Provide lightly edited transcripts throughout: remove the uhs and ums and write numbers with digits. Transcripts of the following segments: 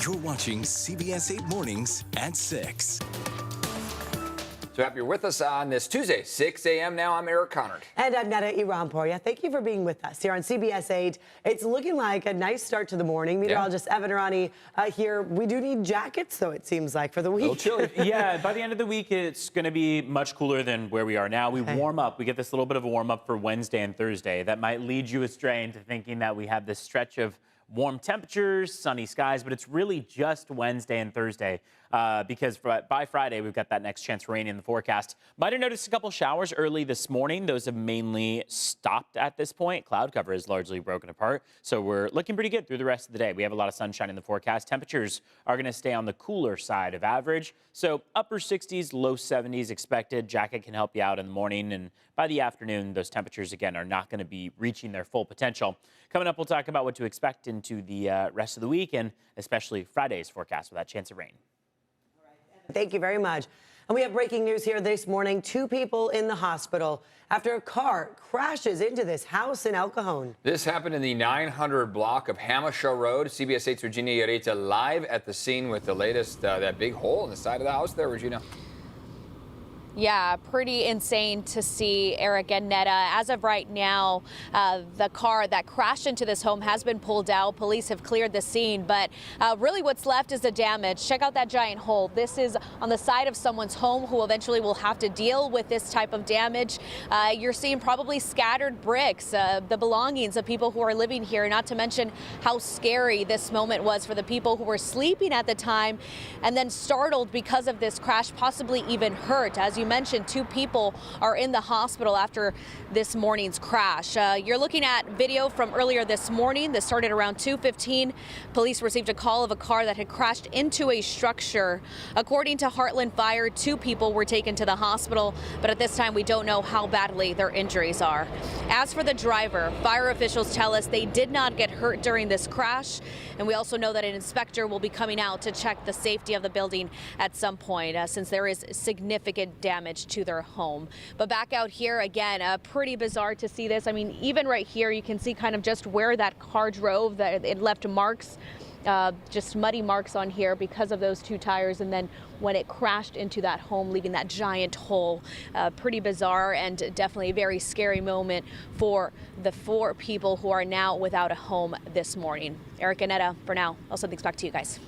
You're watching CBS 8 Mornings at 6. So happy you're with us on this Tuesday, 6 a.m. now. I'm Eric Connard. And I'm Netta Iramporia. Thank you for being with us here on CBS 8. It's looking like a nice start to the morning. Meteorologist Evan Irani here. We do need jackets, though, it seems like, for the week. A little chilly. Yeah, by the end of the week, it's going to be much cooler than where we are now. We warm up. We get this little bit of a warm up for Wednesday and Thursday. That might lead you astray into thinking that we have this stretch of warm temperatures, sunny skies, but it's really just Wednesday and Thursday because by Friday, we've got that next chance for rain in the forecast. Might have noticed a couple showers early this morning. Those have mainly stopped at this point. Cloud cover is largely broken apart, so we're looking pretty good through the rest of the day. We have a lot of sunshine in the forecast. Temperatures are going to stay on the cooler side of average, so upper 60s, low 70s expected. Jacket can help you out in the morning, and by the afternoon, those temperatures, again, are not going to be reaching their full potential. Coming up, we'll talk about what to expect into the rest of the week, and especially Friday's forecast with that chance of rain. Thank you very much. And we have breaking news here this morning. 2 people in the hospital after a car crashes into this house in El Cajon. This happened in the 900 block of Hamisha Road. CBS 8's Regina Yarita live at the scene with the latest, that big hole in the side of the house there, Regina. Yeah, pretty insane to see, Eric and Netta. As of right now, the car that crashed into this home has been pulled out. Police have cleared the scene, but really what's left is the damage. Check out that giant hole. This is on the side of someone's home who eventually will have to deal with this type of damage. You're seeing probably scattered bricks, the belongings of people who are living here, not to mention how scary this moment was for the people who were sleeping at the time and then startled because of this crash, possibly even hurt. As you mentioned, 2 people are in the hospital after this morning's crash. You're looking at video from earlier this morning. This started around 2:15. Police received a call of a car that had crashed into a structure. According to Heartland Fire, 2 people were taken to the hospital, but at this time we don't know how badly their injuries are. As for the driver, fire officials tell us they did not get hurt during this crash, and we also know that an inspector will be coming out to check the safety of the building at some point, since there is significant damage to their home. But back out here again, pretty bizarre to see this. I mean, even right here, you can see kind of just where that car drove, that it left marks, just muddy marks on here because of those 2 tires. And then when it crashed into that home, leaving that giant hole, pretty bizarre and definitely a very scary moment for the 4 people who are now without a home this morning. Eric and Netta, for now, I'll send things back to you guys.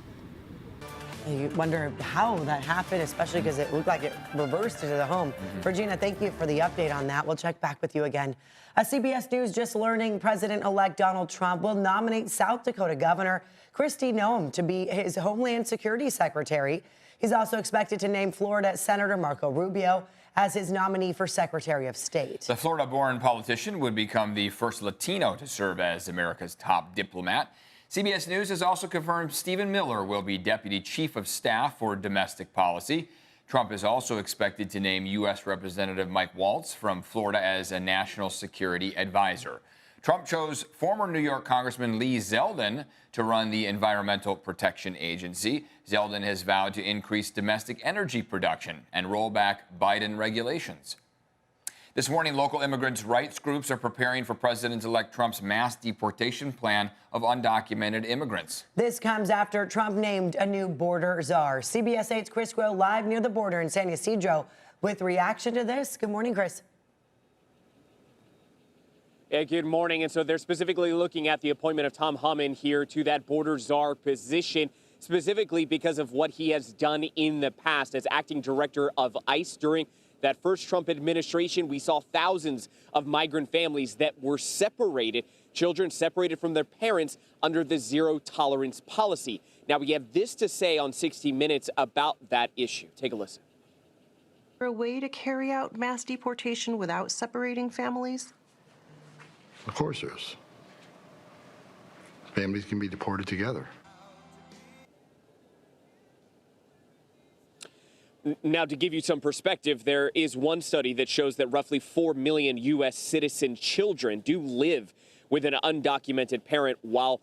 You wonder how that happened, especially because it looked like it reversed into the home. Regina, thank you for the update on that. We'll check back with you again. CBS News just learning President-elect Donald Trump will nominate South Dakota Governor Kristi Noem to be his Homeland Security Secretary. He's also expected to name Florida Senator Marco Rubio as his nominee for Secretary of State. The Florida-born politician would become the first Latino to serve as America's top diplomat. CBS News has also confirmed Stephen Miller will be Deputy Chief of Staff for Domestic Policy. Trump is also expected to name U.S. Representative Mike Waltz from Florida as a national security advisor. Trump chose former New York Congressman Lee Zeldin to run the Environmental Protection Agency. Zeldin has vowed to increase domestic energy production and roll back Biden regulations. This morning, local immigrants' rights groups are preparing for President-elect Trump's mass deportation plan of undocumented immigrants. This comes after Trump named a new border czar. CBS 8's Chris Groh live near the border in San Ysidro with reaction to this. Good morning, Chris. Yeah, good morning. And so they're specifically looking at the appointment of Tom Homan here to that border czar position, specifically because of what he has done in the past as acting director of ICE during that first Trump administration. We saw thousands of migrant families that were separated, children separated from their parents under the zero tolerance policy. Now we have this to say on 60 Minutes about that issue. Take a listen. Is there a way to carry out mass deportation without separating families? Of course there is. Families can be deported together. Now, to give you some perspective, there is one study that shows that roughly 4 million U.S. citizen children do live with an undocumented parent while,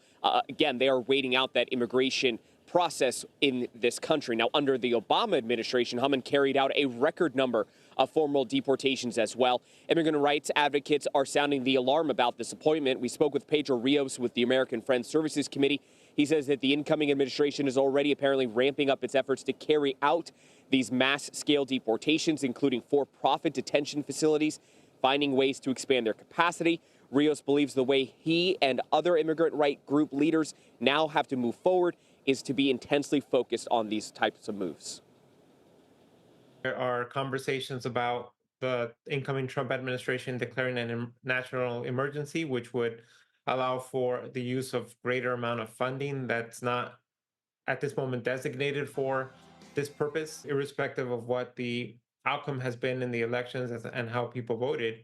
again, they are waiting out that immigration process in this country. Now, under the Obama administration, Hammond carried out a record number formal deportations as well. Immigrant rights advocates are sounding the alarm about this appointment. We spoke with Pedro Rios with the American Friends Services Committee. He says that the incoming administration is already apparently ramping up its efforts to carry out these mass-scale deportations, including for-profit detention facilities, finding ways to expand their capacity. Rios believes the way he and other immigrant right group leaders now have to move forward is to be intensely focused on these types of moves. There are conversations about the incoming Trump administration declaring a national emergency, which would allow for the use of greater amount of funding that's not at this moment designated for this purpose, irrespective of what the outcome has been in the elections and how people voted,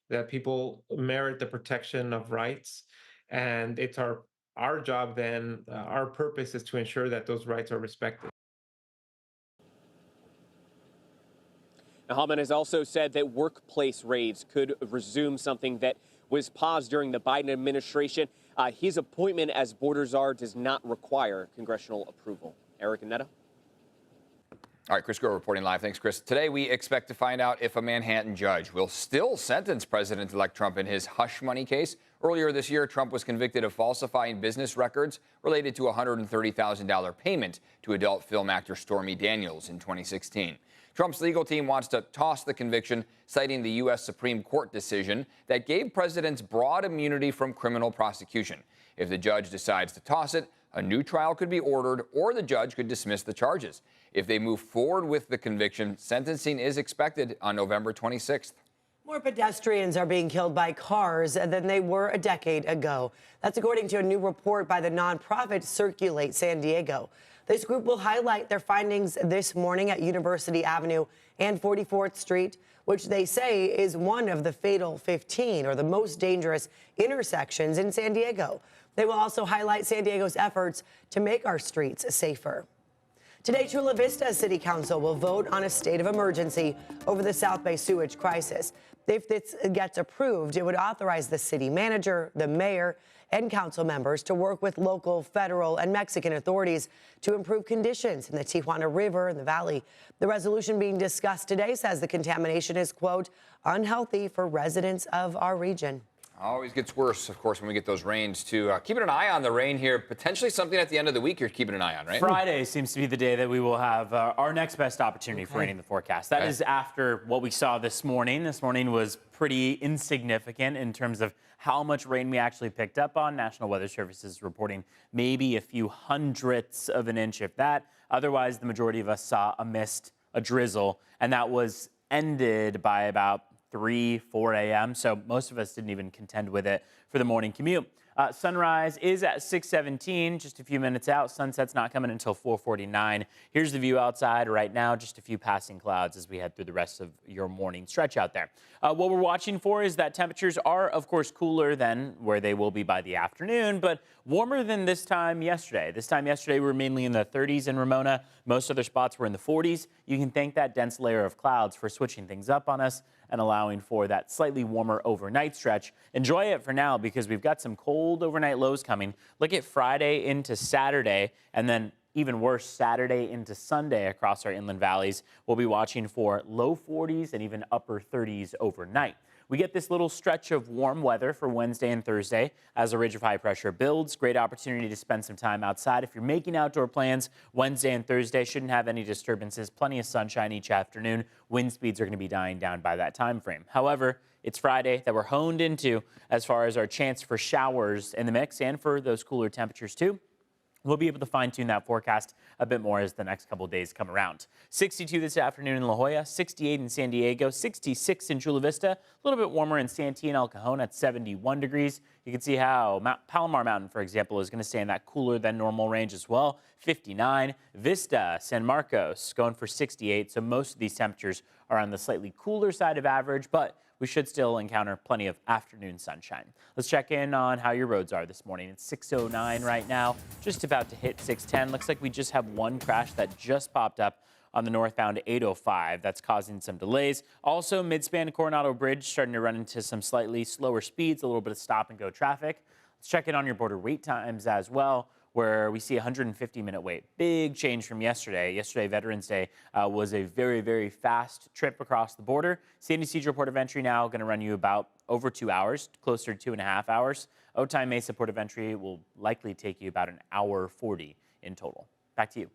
that people merit the protection of rights. And it's our job then, our purpose is to ensure that those rights are respected. Hammond has also said that workplace raids could resume, something that was paused during the Biden administration. His appointment as border czar does not require congressional approval. Eric and Netta. All right, Chris Grow reporting live. Thanks, Chris. Today, we expect to find out if a Manhattan judge will still sentence President-elect Trump in his hush money case. Earlier this year, Trump was convicted of falsifying business records related to a $130,000 payment to adult film actor Stormy Daniels in 2016. Trump's legal team wants to toss the conviction, citing the U.S. Supreme Court decision that gave presidents broad immunity from criminal prosecution. If the judge decides to toss it, a new trial could be ordered, or the judge could dismiss the charges. If they move forward with the conviction, sentencing is expected on November 26th. More pedestrians are being killed by cars than they were a decade ago. That's according to a new report by the nonprofit Circulate San Diego. This group will highlight their findings this morning at University Avenue and 44th Street, which they say is one of the fatal 15 or the most dangerous intersections in San Diego. They will also highlight San Diego's efforts to make our streets safer. Today, Chula Vista City Council will vote on a state of emergency over the South Bay sewage crisis. If this gets approved, it would authorize the city manager, the mayor, and council members to work with local, federal, and Mexican authorities to improve conditions in the Tijuana River and the valley. The resolution being discussed today says the contamination is, quote, unhealthy for residents of our region. Always gets worse, of course, when we get those rains, too. Keeping an eye on the rain here. Potentially something at the end of the week you're keeping an eye on, right? Friday seems to be the day that we will have our next best opportunity for rain in the forecast. That is after what we saw this morning. This morning was pretty insignificant in terms of how much rain we actually picked up on. National Weather Service is reporting maybe a few hundredths of an inch, if that. Otherwise, the majority of us saw a mist, a drizzle, and that was ended by about 3-4 a.m. So most of us didn't even contend with it for the morning commute. Sunrise is at 6:17, just a few minutes out. Sunset's not coming until 4:49. Here's the view outside right now, just a few passing clouds as we head through the rest of your morning stretch out there. What we're watching for is that temperatures are, of course, cooler than where they will be by the afternoon, but warmer than this time yesterday. This time yesterday, we were mainly in the 30s in Ramona. Most other spots were in the 40s. You can thank that dense layer of clouds for switching things up on us and allowing for that slightly warmer overnight stretch. Enjoy it for now because we've got some cold overnight lows coming. Look at Friday into Saturday, and then even worse, Saturday into Sunday across our inland valleys. We'll be watching for low 40s and even upper 30s overnight. We get this little stretch of warm weather for Wednesday and Thursday as a ridge of high pressure builds. Great opportunity to spend some time outside. If you're making outdoor plans, Wednesday and Thursday shouldn't have any disturbances. Plenty of sunshine each afternoon. Wind speeds are going to be dying down by that time frame. However, it's Friday that we're honed into as far as our chance for showers in the mix and for those cooler temperatures too. We'll be able to fine-tune that forecast a bit more as the next couple of days come around. 62 this afternoon in La Jolla, 68 in San Diego, 66 in Chula Vista, a little bit warmer in Santee and El Cajon at 71 degrees. You can see how Palomar Mountain, for example, is going to stay in that cooler than normal range as well. 59, Vista, San Marcos going for 68. So most of these temperatures are on the slightly cooler side of average, but we should still encounter plenty of afternoon sunshine. Let's check in on how your roads are this morning. It's 6:09 right now, just about to hit 6:10. Looks like we just have one crash that just popped up on the northbound 805. That's causing some delays. Also, midspan to Coronado Bridge starting to run into some slightly slower speeds, a little bit of stop and go traffic. Let's check in on your border wait times as well. where we see a 150-minute wait. Big change from yesterday. Yesterday, Veterans Day, was a very, very fast trip across the border. Sandy Siege Port of Entry now going to run you about over 2 hours, closer to 2.5 hours. Otay Mesa Port of Entry will likely take you about 1 hour 40 in total. Back to you.